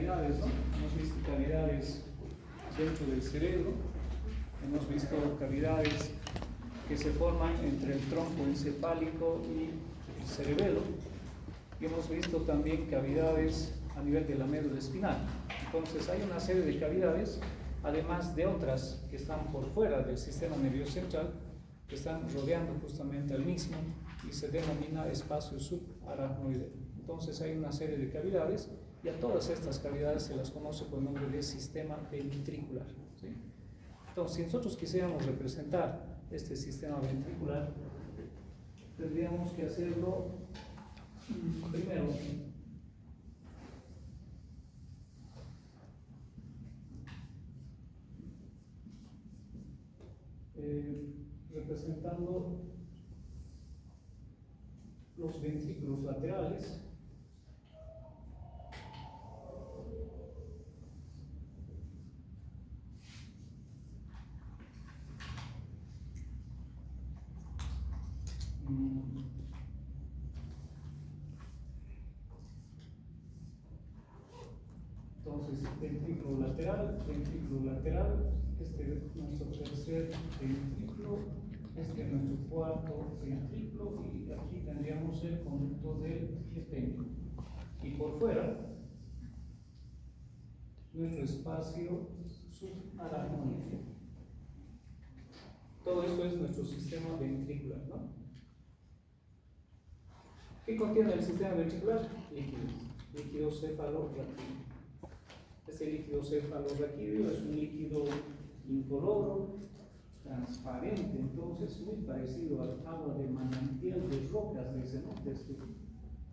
cavidades, ¿no? Hemos visto cavidades dentro del cerebro, hemos visto cavidades que se forman entre el tronco encefálico y el cerebelo, y hemos visto también cavidades a nivel de la médula espinal. Entonces hay una serie de cavidades, además de otras que están por fuera del sistema nervioso central, que están rodeando justamente al mismo, y se denomina espacio subaracnoideo. Entonces hay una serie de cavidades, y a todas estas cavidades se las conoce con el nombre de sistema ventricular, ¿sí? Entonces, si nosotros quisiéramos representar este sistema ventricular, tendríamos que hacerlo primero representando los ventrículos laterales. Entonces, ventrículo lateral, este es nuestro tercer ventrículo, este es nuestro cuarto ventrículo, y aquí tendríamos el conducto del epéndice. Y por fuera, nuestro espacio subaracnoideo. Todo esto es nuestro sistema ventricular, ¿no? ¿Qué contiene el sistema ventricular? Líquido cefalorraquídeo. Este líquido cefalorraquídeo es un líquido incoloro, transparente, entonces muy parecido al agua de manantial de rocas, dice, ¿no?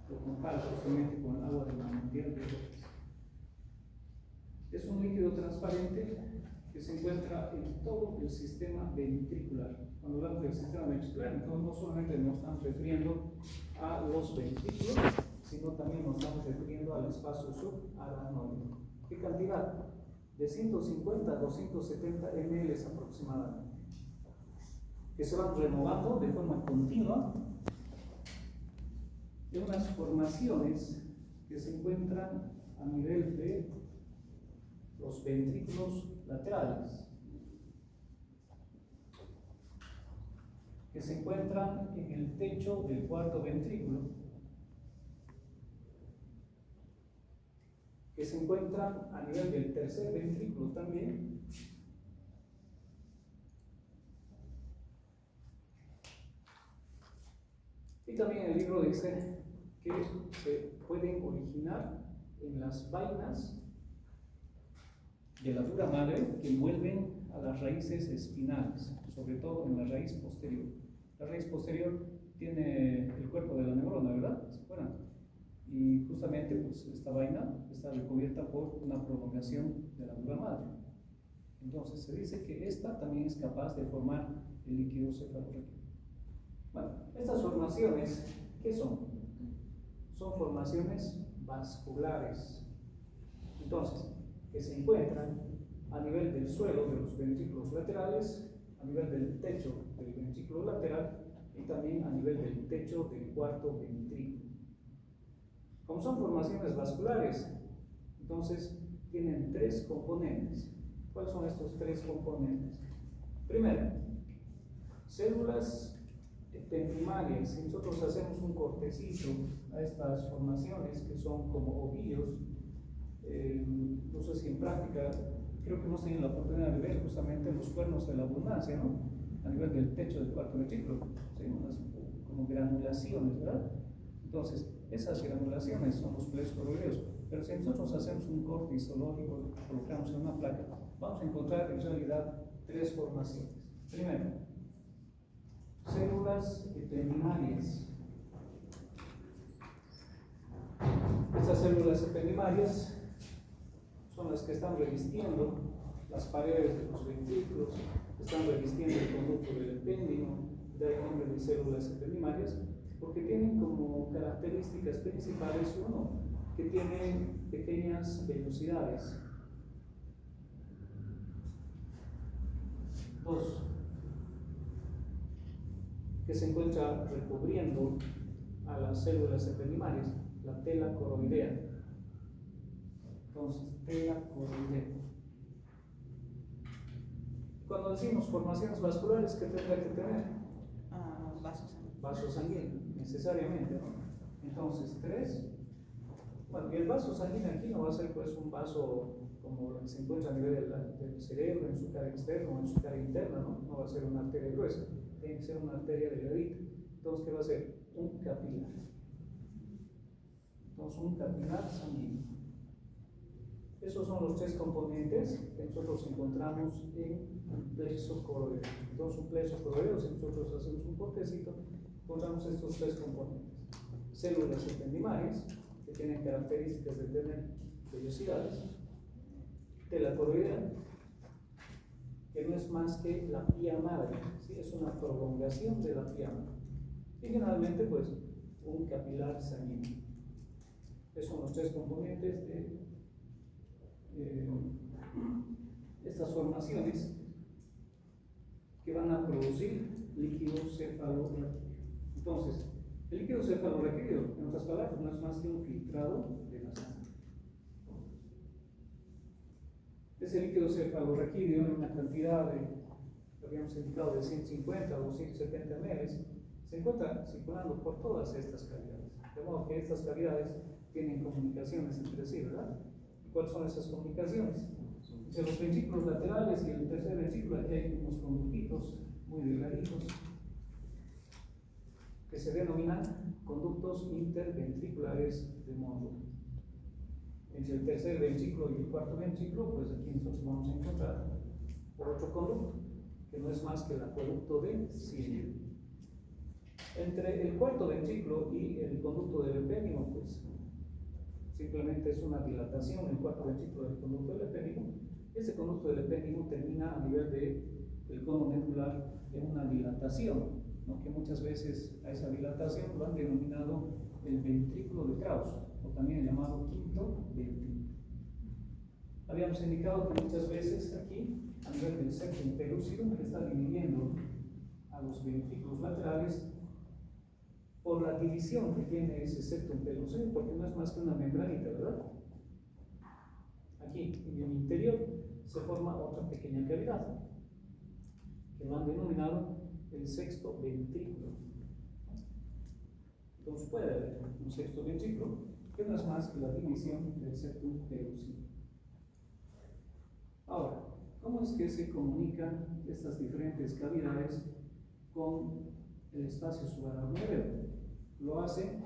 Lo compara justamente con el agua de manantial de rocas. Es un líquido transparente que se encuentra en todo el sistema ventricular. Cuando hablamos del sistema ventricular, entonces no solamente nos estamos refiriendo a los ventrículos, sino también nos estamos refiriendo al espacio subaracnoideo. ¿Qué cantidad? De 150 a 270 ml aproximadamente, que se van renovando de forma continua de unas formaciones que se encuentran a nivel de los ventrículos laterales, que se encuentran en el techo del cuarto ventrículo, que se encuentran a nivel del tercer ventrículo también, y también el libro dice que se pueden originar en las vainas de la dura madre que envuelven a las raíces espinales, sobre todo en la raíz posterior. La raíz posterior tiene el cuerpo de la neurona, ¿verdad? ¿Se acuerdan? Y justamente pues, esta vaina está recubierta por una prolongación de la dura madre. Entonces se dice que esta también es capaz de formar el líquido cefalorraquídeo. Bueno, estas formaciones, ¿qué son? Son formaciones vasculares. Entonces, que se encuentran a nivel del suelo de los ventrículos laterales, a nivel del techo del ventrículo lateral y también a nivel del techo del cuarto ventrículo. Como son formaciones vasculares, entonces tienen tres componentes. ¿Cuáles son estos tres componentes? Primero, células ependimarias. Si nosotros hacemos un cortecito a estas formaciones que son como ovillos, no sé si en práctica, creo que hemos tenido la oportunidad de ver justamente los cuernos de la abundancia, ¿no? A nivel del techo del cuarto ventrículo, ¿sí? Unas como granulaciones, ¿verdad? Entonces, esas granulaciones son los pliegues coroidales. Pero si nosotros hacemos un corte histológico, colocamos en una placa, vamos a encontrar en realidad tres formaciones. Primero, células ependimarias. Estas células ependimarias son las que están revistiendo las paredes de los ventrículos, están revistiendo el conducto del epéndimo, da el nombre de células ependimarias, porque tienen como características principales, uno, que tienen pequeñas vellosidades, dos, que se encuentra recubriendo a las células ependimarias, la tela coroidea, Entonces, tela coroidea. Cuando decimos formaciones vasculares, ¿qué tendrá que tener? Vaso sanguíneo, necesariamente, ¿no? Entonces, 3. Bueno, y el vaso sanguíneo aquí no va a ser pues un vaso como el que se encuentra a nivel del cerebro, en su cara externa o en su cara interna, ¿no? No va a ser una arteria gruesa, tiene que ser una arteria delgadita. Entonces, ¿qué va a ser? Un capilar. Entonces, un capilar sanguíneo. Esos son los 3 componentes que nosotros encontramos en un plexo coroideo. Entonces, un plexo coroideo, si nosotros hacemos un cortecito, encontramos estos 3 componentes. Células ependimarias, que tienen características de tener vellosidades. Tela coroidea, que no es más que la pía madre, ¿sí? Es una prolongación de la pía madre. Y finalmente, pues, un capilar sanguíneo. Esos son los 3 componentes de estas formaciones que van a producir líquido cefalorraquídeo. Entonces, el líquido cefalorraquídeo, en otras palabras, no es más que un filtrado de la sangre. Ese líquido cefalorraquídeo en una cantidad habíamos indicado de 150 o 270 ml, se encuentra circulando por todas estas cavidades. De modo que estas cavidades tienen comunicaciones entre sí, ¿verdad? ¿Cuáles son esas comunicaciones? Entre los ventrículos laterales y el tercer ventrículo, aquí hay unos conductitos muy delgaditos que se denominan conductos interventriculares de Monro. Entre el tercer ventrículo y el cuarto ventrículo, pues aquí nosotros vamos a encontrar otro conducto, que no es más que el acueducto de Siria. Entre el cuarto ventrículo y el conducto del epénimo, pues simplemente es una dilatación en el cuarto ventrículo del conducto del epénimo. Ese conducto del epénimo termina a nivel del cono medular en una dilatación, ¿no? Que muchas veces a esa dilatación lo han denominado el ventrículo de Krauss, o también llamado quinto ventrículo. Habíamos indicado que muchas veces aquí, a nivel del septum pelúcido, que está dividiendo a los ventrículos laterales por la división que tiene ese septum pelúcido, porque no es más que una membranita, ¿verdad? Aquí, en el interior, se forma otra pequeña cavidad, que lo han denominado el sexto ventrículo. Entonces puede haber un sexto ventrículo, que no es más que la división del septum pelúcido. Ahora, ¿cómo es que se comunican estas diferentes cavidades con el espacio subaracnoideo? Lo hace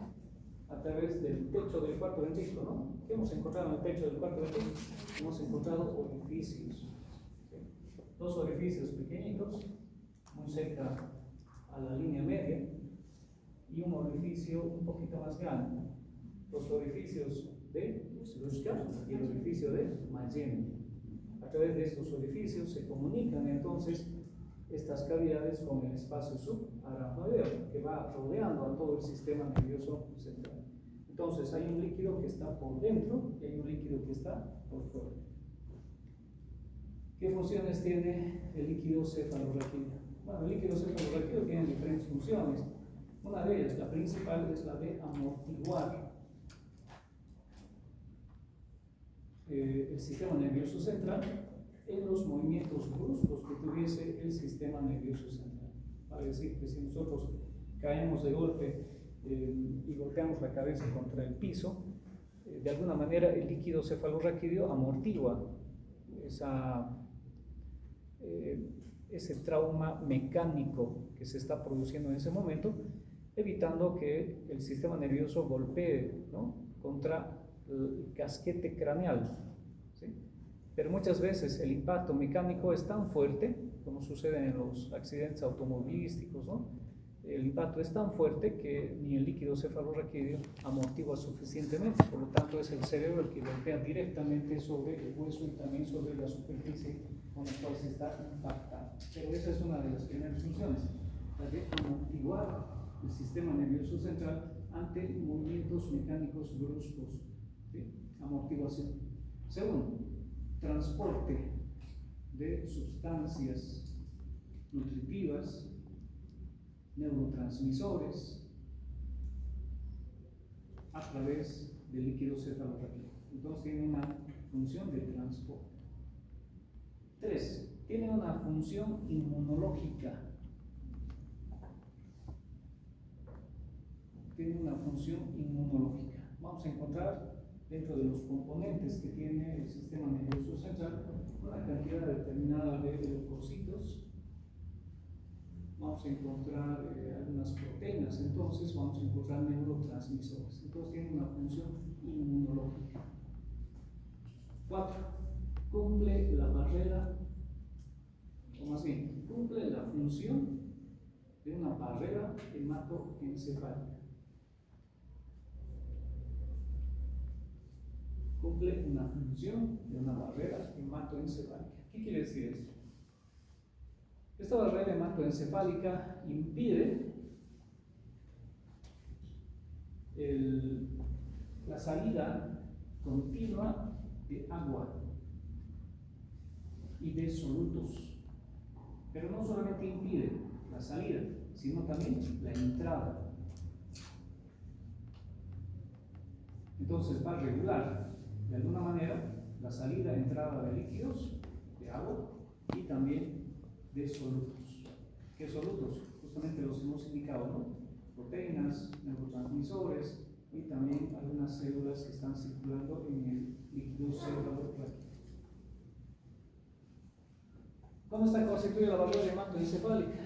a través del techo del cuarto ventrículo, ¿no? ¿Qué hemos encontrado en el techo del cuarto ventrículo? Hemos encontrado orificios, ¿sí? 2 orificios pequeñitos, muy cerca a la línea media, y un orificio un poquito más grande. Los orificios de Slushka y el orificio de Mayen. A través de estos orificios se comunican entonces estas cavidades con el espacio subaracnoideo, que va rodeando a todo el sistema nervioso central. Entonces hay un líquido que está por dentro y hay un líquido que está por fuera. ¿Qué funciones tiene el líquido cefalorraquídeo? Bueno, el líquido cefalorraquídeo tiene diferentes funciones. Una de ellas, la principal, es la de amortiguar el sistema nervioso central en los movimientos bruscos que tuviese el sistema nervioso central. Vale decir que si nosotros caemos de golpe y golpeamos la cabeza contra el piso, de alguna manera el líquido cefalorraquídeo amortigua ese trauma mecánico que se está produciendo en ese momento, evitando que el sistema nervioso golpee, ¿no?, contra el casquete craneal, ¿sí? Pero muchas veces el impacto mecánico es tan fuerte, como sucede en los accidentes automovilísticos, ¿no? El impacto es tan fuerte que ni el líquido cefalorraquídeo amortigua suficientemente, por lo tanto es el cerebro el que golpea directamente sobre el hueso y también sobre la superficie con la cual se está impactando. Pero esa es una de las primeras funciones, la de amortiguar el sistema nervioso central ante movimientos mecánicos bruscos, ¿sí? Amortiguación. Segundo, transporte de sustancias nutritivas, neurotransmisores a través del líquido cefalorraquídeo. Entonces tiene una función de transporte. 3. Tiene una función inmunológica. Tiene una función inmunológica. Vamos a encontrar dentro de los componentes que tiene el sistema nervioso central una cantidad determinada de leucocitos. Vamos a encontrar algunas proteínas, entonces vamos a encontrar neurotransmisores. Entonces tiene una función inmunológica. 4. Cumple la barrera, o más bien, cumple la función de una barrera hematoencefálica. Cumple una función de una barrera hematoencefálica. ¿Qué quiere decir esto? Esta barrera hematoencefálica impide la salida continua de agua y de solutos. Pero no solamente impide la salida, sino también la entrada. Entonces va a regular de alguna manera la salida y entrada de líquidos, de agua y también de solutos. ¿Qué solutos? Justamente los hemos indicado, ¿no? Proteínas, neurotransmisores y también algunas células que están circulando en el líquido cefalorraquídeo. ¿Cómo está constituida la barrera hematoencefálica?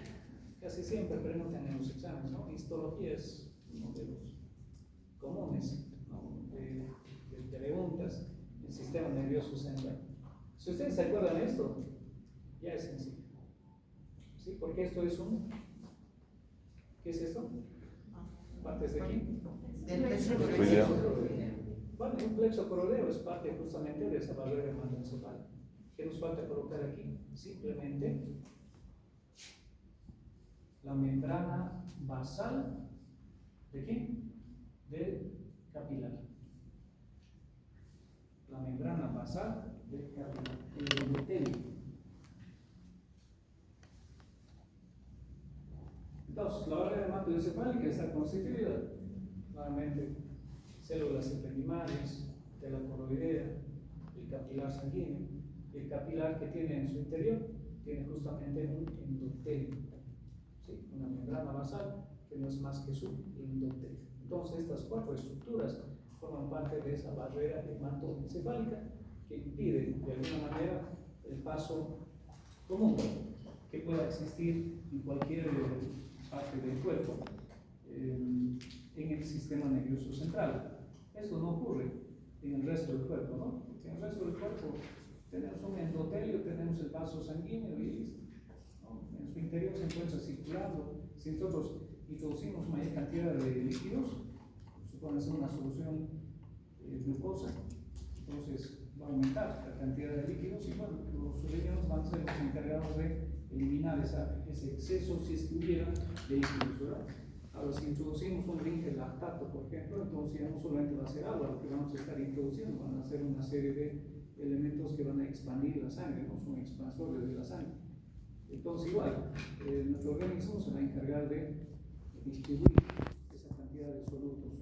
Casi siempre preguntan en los exámenes, ¿no? Histología es uno de los comunes, ¿no? de preguntas del sistema nervioso central. Si ustedes se acuerdan de esto, ya es sencillo. ¿Sí? Porque esto es un... ¿Qué es esto? ¿Partes de aquí? Del plexo coroideo. Bueno, un plexo coroideo es parte justamente de esa barrera hematoencefálica. ¿Qué nos falta colocar aquí? Simplemente la membrana basal ¿de qué? Del capilar. La membrana basal del capilar, el endotelio. Entonces, la barrera hematoencefálica está constituida nuevamente células ependimales de la coroidea, el capilar sanguíneo. El capilar que tiene en su interior tiene justamente un endotelio, ¿sí? Una membrana basal que no es más que su endotelio. Entonces, estas 4 estructuras forman parte de esa barrera hematoencefálica que impide de alguna manera el paso común que pueda existir en cualquier parte del cuerpo en el sistema nervioso central. Esto no ocurre en el resto del cuerpo, ¿no? Porque en el resto del cuerpo tenemos un endotelio, tenemos el vaso sanguíneo y listo, ¿no? En su interior se encuentra circulando. Si nosotros introducimos mayor cantidad de líquidos, supone ser una solución glucosa, entonces va a aumentar la cantidad de líquidos y bueno, los riñones van a ser los encargados de eliminar ese exceso si es que hubiera de líquidos, ¿verdad? Ahora, si introducimos un ring de lactato, por ejemplo, entonces ya no solamente va a ser agua lo que vamos a estar introduciendo, van a ser una serie de elementos que van a expandir la sangre, ¿no? Son expansores de la sangre. Entonces, igual, nuestro organismo se va a encargar de distribuir esa cantidad de solutos.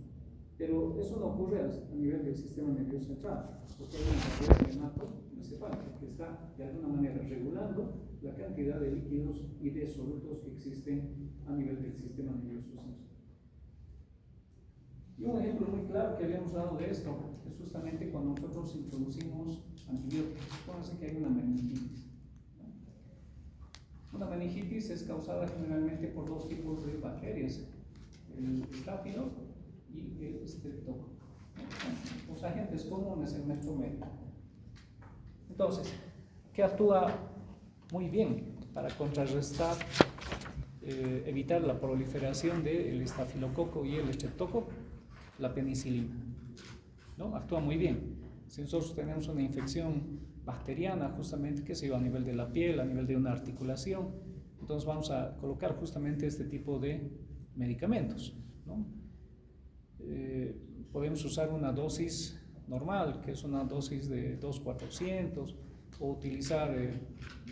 Pero eso no ocurre a nivel del sistema nervioso central, porque hay una barrera hematoencefálica que está de alguna manera regulando la cantidad de líquidos y de solutos que existen a nivel del sistema nervioso central. Y un ejemplo muy claro que habíamos dado de esto es justamente cuando nosotros introducimos antibióticos. Supónganse que hay una meningitis. Una meningitis es causada generalmente por 2 tipos de bacterias, el estáfilo y el estreptococo. Los agentes comunes en nuestro medio. Entonces, ¿qué actúa muy bien para contrarrestar, evitar la proliferación del estafilococo y el estreptococo? La penicilina, ¿no? Actúa muy bien. Si nosotros tenemos una infección bacteriana, justamente que se va a nivel de la piel, a nivel de una articulación, entonces vamos a colocar justamente este tipo de medicamentos, ¿no? Podemos usar una dosis normal, que es una dosis de 2,400, o utilizar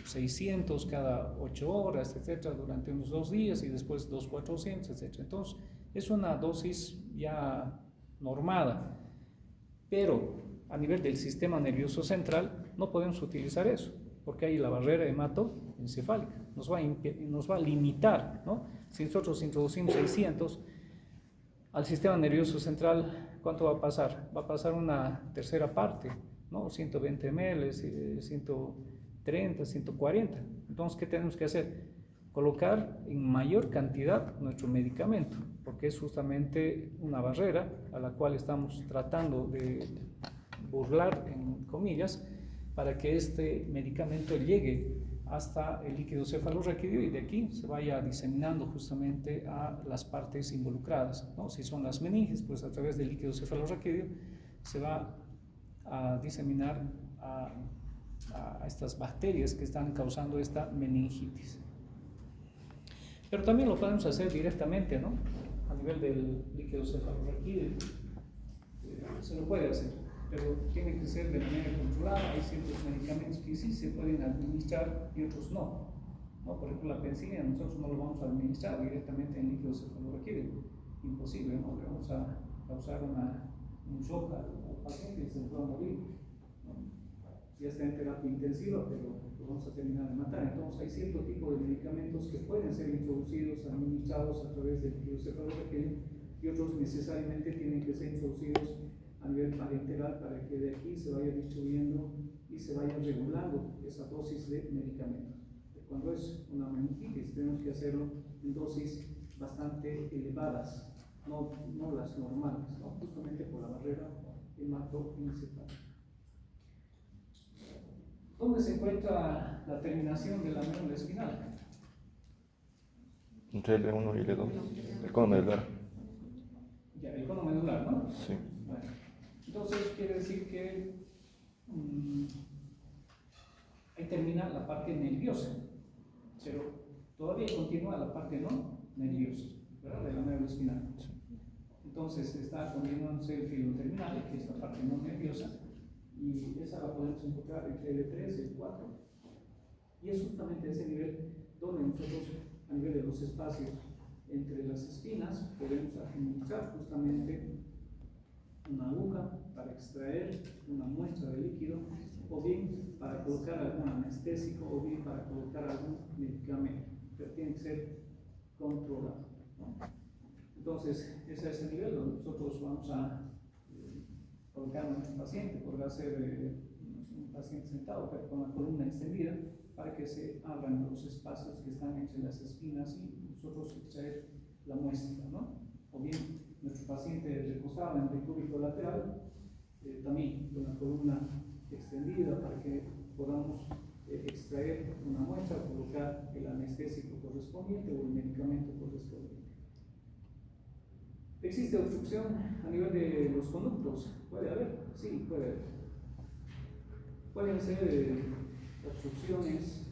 600 cada 8 horas, etcétera, durante unos 2 días y después 2,400, etcétera. Entonces, es una dosis ya normada, pero a nivel del sistema nervioso central no podemos utilizar eso, porque hay la barrera hematoencefálica, nos va a limitar, ¿no? Si nosotros introducimos 600 al sistema nervioso central, ¿cuánto va a pasar? Va a pasar una tercera parte, ¿no? 120 ml, 130, 140. Entonces, ¿qué tenemos que hacer? Colocar en mayor cantidad nuestro medicamento, porque es justamente una barrera a la cual estamos tratando de burlar, en comillas, para que este medicamento llegue hasta el líquido cefalorraquídeo y de aquí se vaya diseminando justamente a las partes involucradas, ¿no? Si son las meninges, pues a través del líquido cefalorraquídeo se va a diseminar a estas bacterias que están causando esta meningitis. Pero también lo podemos hacer directamente, ¿no? A nivel del líquido cefalorraquídeo, se lo puede hacer, pero tiene que ser de manera controlada. Hay ciertos medicamentos que sí se pueden administrar y otros no. Por ejemplo, la penicilina nosotros no lo vamos a administrar directamente en líquido cefalorraquídeo, imposible, ¿no? Le vamos a causar un shock al paciente y se nos va a morir, ¿no? Ya está en terapia intensiva, pero lo vamos a terminar de matar. Entonces hay cierto tipo de medicamentos que pueden ser introducidos, administrados a través del líquido cefalorraquídeo y otros necesariamente tienen que ser introducidos a nivel parenteral para que de aquí se vaya distribuyendo y se vaya regulando esa dosis de medicamentos. Cuando es una meningitis tenemos que hacerlo en dosis bastante elevadas, no las normales, ¿no? Justamente por la barrera hematoencefálica. ¿Dónde se encuentra la terminación de la médula espinal? Entre L1 y L2, el cono medular. Ya, el cono medular, ¿no? Sí. Bueno, entonces quiere decir que ahí termina la parte nerviosa, pero todavía continúa la parte no nerviosa, ¿verdad? De la médula espinal. Entonces está continuándose el filo terminal, que es la parte no nerviosa, y esa la podemos encontrar entre L3 y L4. Y es justamente ese nivel donde nosotros, a nivel de los espacios entre las espinas, podemos administrar justamente una aguja para extraer una muestra de líquido, o bien para colocar algún anestésico, o bien para colocar algún medicamento, pero tiene que ser controlado, ¿no? Entonces, ese es el nivel donde nosotros vamos a colocar a nuestro paciente. Podrá ser un paciente sentado, pero con la columna extendida, para que se abran los espacios que están entre las espinas y nosotros extraer la muestra, ¿no? O bien nuestro paciente recostado en el decúbito lateral, también con la columna extendida, para que podamos extraer una muestra, colocar el anestésico correspondiente o el medicamento correspondiente. ¿Existe obstrucción a nivel de los conductos? ¿Puede haber? Sí, puede haber. Pueden ser obstrucciones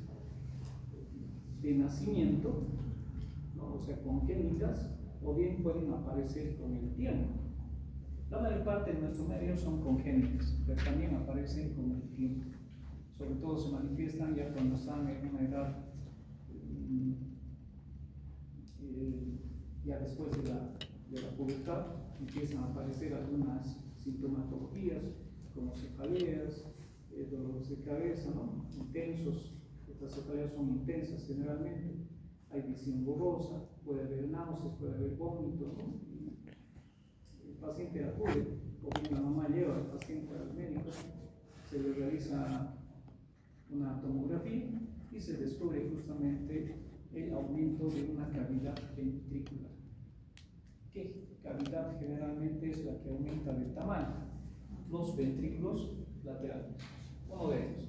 de nacimiento, ¿no? O sea, congénitas, o bien pueden aparecer con el tiempo. La mayor parte de nuestro medio son congénitas, pero también aparecen con el tiempo. Sobre todo se manifiestan ya cuando están en una edad, ya después de la pubertad, empiezan a aparecer algunas sintomatologías como cefaleas, dolores de cabeza, ¿no? Intensos. Estas cefaleas son intensas generalmente. Hay visión borrosa, puede haber náuseas, puede haber vómito, ¿no? El paciente acude, o bien la mamá lleva al paciente al médico, se le realiza una tomografía y se descubre justamente el aumento de una cavidad ventricular. ¿Qué cavidad generalmente es la que aumenta de tamaño? Los ventrículos laterales, uno de ellos.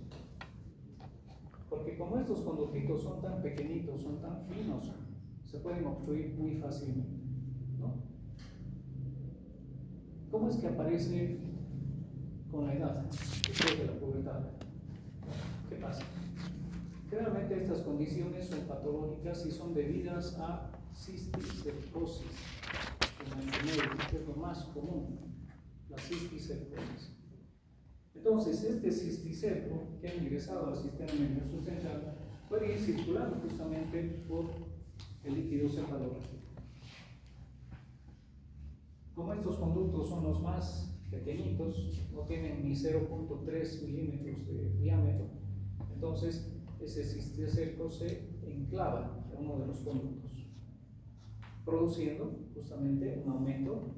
Porque como estos conductitos son tan pequeñitos, son tan finos, se pueden obstruir muy fácilmente, ¿no? ¿Cómo es que aparece con la edad, después de la pubertad? ¿Qué pasa? Generalmente estas condiciones son patológicas y son debidas a cisticercosis, que es lo más común, la cisticercosis. Entonces, este cisticerco que ha ingresado al sistema nervioso central puede ir circulando justamente por el líquido cefalorraquídeo. Como estos conductos son los más pequeñitos, no tienen ni 0.3 milímetros de diámetro. Entonces, ese cisticerco se enclava en uno de los conductos, produciendo justamente un aumento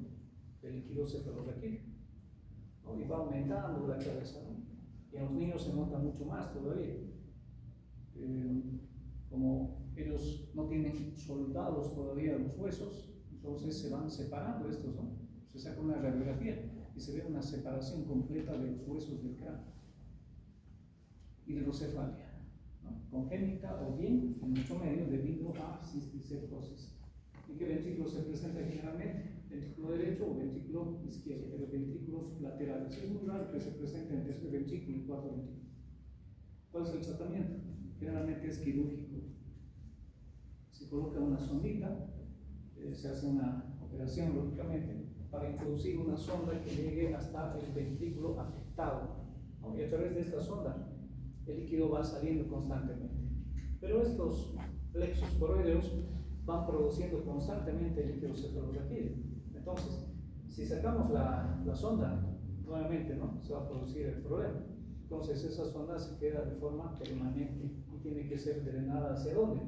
del líquido cefalorraquídeo, ¿no? Y va aumentando la cabeza, ¿no? Y en los niños se nota mucho más todavía. Como ellos no tienen soldados todavía los huesos, entonces se van separando estos, ¿no? Se saca una radiografía y se ve una separación completa de los huesos del cráneo. Hidrocefalia, ¿no? Congénita o bien en mucho medio debido a cisticercosis. ¿En qué ventrículo se presenta generalmente? Ventrículo derecho o ventrículo izquierdo, pero ventrículos laterales. Es muy raro que se presente en tercer ventrículo y cuarto ventrículo. ¿Cuál es el tratamiento? Generalmente es quirúrgico. Se coloca una sondita, se hace una operación lógicamente para introducir una sonda que llegue hasta el ventrículo afectado, ¿no? Y a través de esta sonda el líquido va saliendo constantemente. Pero estos plexos coroideos van produciendo constantemente el líquido cefalorraquídeo. Entonces, si sacamos la sonda, nuevamente, ¿no? Se va a producir el problema. Entonces, esa sonda se queda de forma permanente y tiene que ser drenada ¿hacia dónde?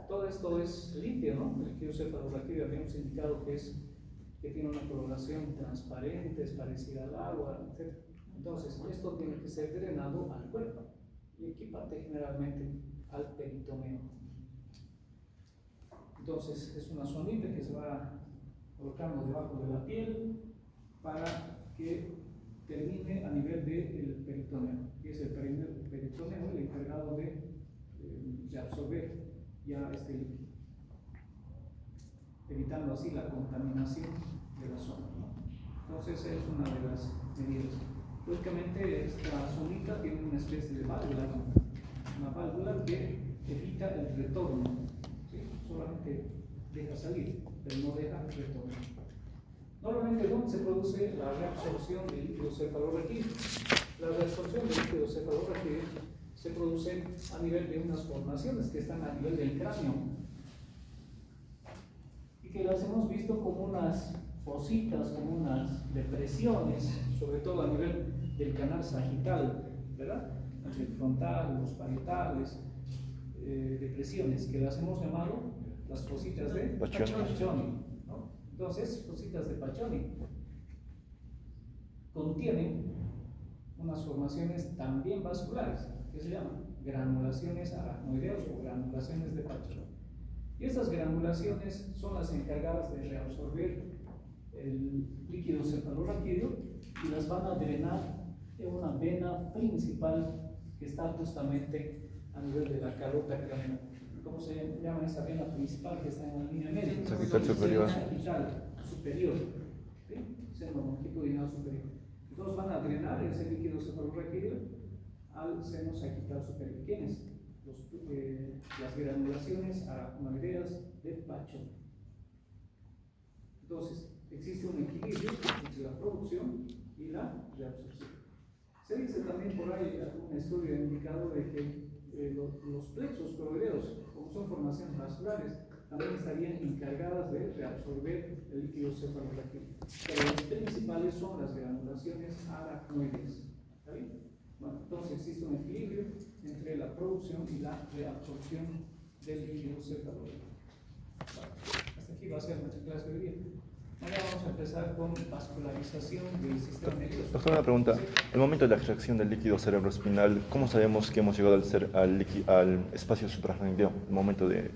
Todo esto es limpio, ¿no? El líquido cefalorraquídeo habíamos indicado que tiene una coloración transparente, es parecida al agua, etc. Entonces, esto tiene que ser drenado al cuerpo y equiparte generalmente al peritoneo. Entonces, es una sondita que se va colocando debajo de la piel para que termine a nivel del peritoneo, que es el peritoneo el encargado de absorber ya este líquido, evitando así la contaminación de la zona, ¿no? Entonces, es una de las medidas. Lógicamente, esta zonita tiene una especie de válvula, ¿no? Una válvula que evita el retorno, ¿sí? Solamente deja salir, pero no deja retorno. Normalmente, ¿dónde se produce la reabsorción del líquido cefalorraquídeo? La reabsorción del líquido cefalorraquídeo se produce a nivel de unas formaciones que están a nivel del cráneo y que las hemos visto como unas fositas, como unas depresiones, sobre todo a nivel del canal sagital, ¿verdad? Entre el frontal, los parietales, depresiones que las hemos llamado las fositas de Paccioni, ¿no? Entonces, fositas de Paccioni contienen unas formaciones también vasculares que se llaman granulaciones aracnoideas o granulaciones de Paccioni. Y estas granulaciones son las encargadas de reabsorber el líquido cefalorraquídeo y las van a drenar en una vena principal que está justamente a nivel de la carota craneal. ¿Cómo se llama esa vena principal que está en la línea media? Sagital superior. Sagital superior, ¿sí? Seno longitudinal superior. Entonces van a drenar ese líquido cefalorraquídeo al seno sagital superior. ¿Quiénes? Las granulaciones aracnoideas de Paccioni. Entonces, existe un equilibrio entre la producción y la reabsorción. Se dice también por ahí, algún estudio ha indicado de que los plexos coroideos, como son formaciones vasculares, también estarían encargadas de reabsorber el líquido cefalorraquídeo. Pero las principales son las granulaciones aracnoideas. ¿Está bien? Bueno, entonces existe un equilibrio entre la producción y la reabsorción del líquido cefalorraquídeo. Bueno, hasta aquí va a ser nuestra clase de hoy día. Ahora vamos a empezar con vascularización del sistema nervioso. Doctor, una pregunta. En el momento de la extracción del líquido cerebroespinal, ¿cómo sabemos que hemos llegado al espacio suprarraquídeo? El momento de...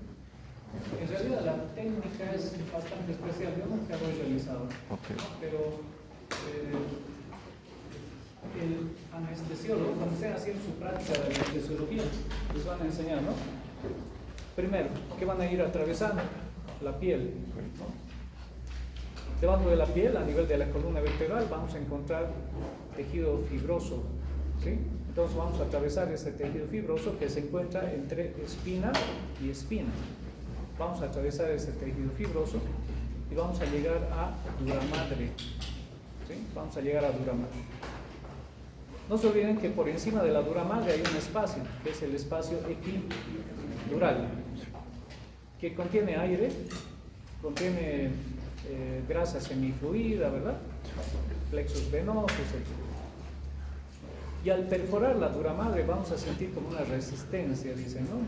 En realidad la técnica es bastante especial, yo nunca lo he realizado, Okay. ¿no? Pero el anestesiólogo, cuando estén haciendo su práctica de anestesiología, les van a enseñar, ¿no? Primero, que van a ir atravesando la piel, ¿no? Debajo de la piel, a nivel de la columna vertebral, vamos a encontrar tejido fibroso, ¿sí? Entonces vamos a atravesar ese tejido fibroso que se encuentra entre espina y espina. Vamos a atravesar ese tejido fibroso y vamos a llegar a dura madre, ¿sí? Vamos a llegar a dura madre. No se olviden que por encima de la dura madre hay un espacio, que es el espacio epidural, que contiene aire, contiene grasa semifluida, ¿verdad? Plexos venosos, etc. Y al perforar la dura madre vamos a sentir como una resistencia, dicen, ¿no?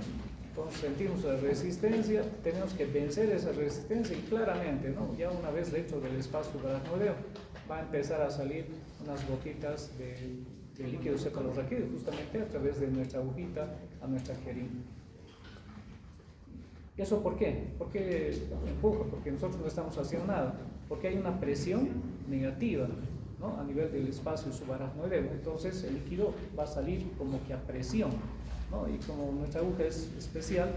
Entonces sentimos la resistencia, tenemos que vencer esa resistencia y claramente, ¿no? Ya una vez dentro del espacio aracnoideo va a empezar a salir unas gotitas de líquido cefalorraquídeo justamente a través de nuestra agujita a nuestra jeringa. ¿Eso por qué? ¿Por qué empuja? Porque nosotros no estamos haciendo nada. Porque hay una presión negativa, ¿no? A nivel del espacio subaracnoideo. Entonces el líquido va a salir como que a presión, ¿no? Y como nuestra aguja es especial,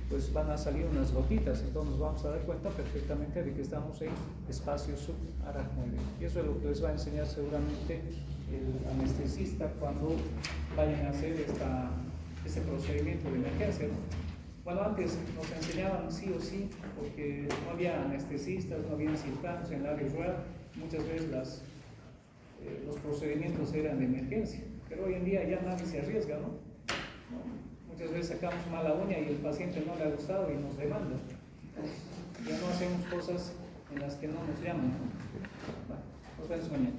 pues van a salir unas gotitas. Entonces nos vamos a dar cuenta perfectamente de que estamos en espacio subaracnoideo. Y eso es lo que les va a enseñar seguramente el anestesista cuando vayan a hacer este procedimiento de emergencia, ¿no? Bueno, antes nos enseñaban sí o sí, porque no había anestesistas, no había cirujanos en el área rural, muchas veces los procedimientos eran de emergencia, pero hoy en día ya nadie se arriesga, ¿no? Muchas veces sacamos mala uña y el paciente no le ha gustado y nos demanda. Entonces, ya no hacemos cosas en las que no nos llaman, ¿no? Bueno, nos vemos mañana.